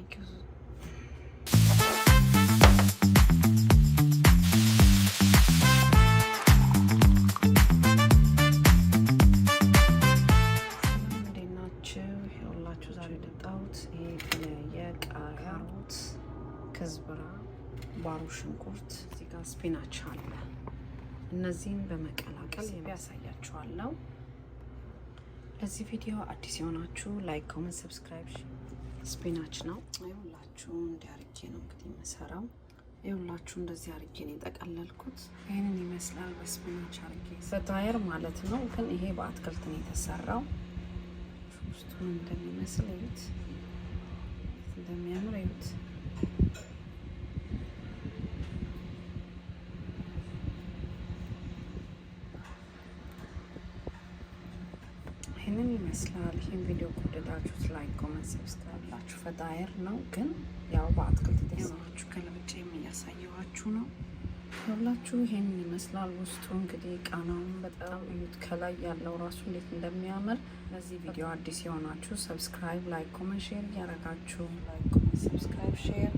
Thank you. ዛሬ የጠጣሁት ይሄ የተለያየ ቃሪያ፣ ካሮት፣ ከዝበራ፣ ባሮ ሽንኩርት፣ እዚህ ጋር ስፒናች አለ። እነዚህን በመቀላቀል ያሳያችኋለሁ። ለዚህ ቪዲዮ አዲስ የሆናችሁ ላይክ፣ ኮሜንት፣ ሰብስክራይብ። ስፒናች ነው ይኸውላችሁ። እንዲህ አርጌ ነው እንግዲህ የምሰራው። ይኸውላችሁ እንደዚህ አርጌ ነው የጠቀለልኩት። ይሄንን ይመስላል በስፒናች አርጌ በታየር ማለት ነው። ግን ይሄ በአትክልት ነው የተሰራው። ውስጡን እንደሚመስል እዩት፣ እንደሚያምር እዩት። ይህንን ይመስላል። ይህን ቪዲዮ ከወደዳችሁት ላይክ፣ ኮሜንት፣ ሰብስክራይብ ላችሁ። ፈጣየር ነው ግን ያው በአትክልት የተሰራችሁ ከለብቻ የሚያሳየዋችሁ ነው። ሁላችሁ ይሄንን ይመስላል። ውስጡ እንግዲህ ቃናውን በጣም እዩት። ከላይ ያለው ራሱ እንዴት እንደሚያምር። ለዚህ ቪዲዮ አዲስ የሆናችሁ ሰብስክራይብ፣ ላይክ፣ ኮሜንት፣ ሼር እያረጋችሁ ላይክ፣ ኮሜንት፣ ሰብስክራይብ፣ ሼር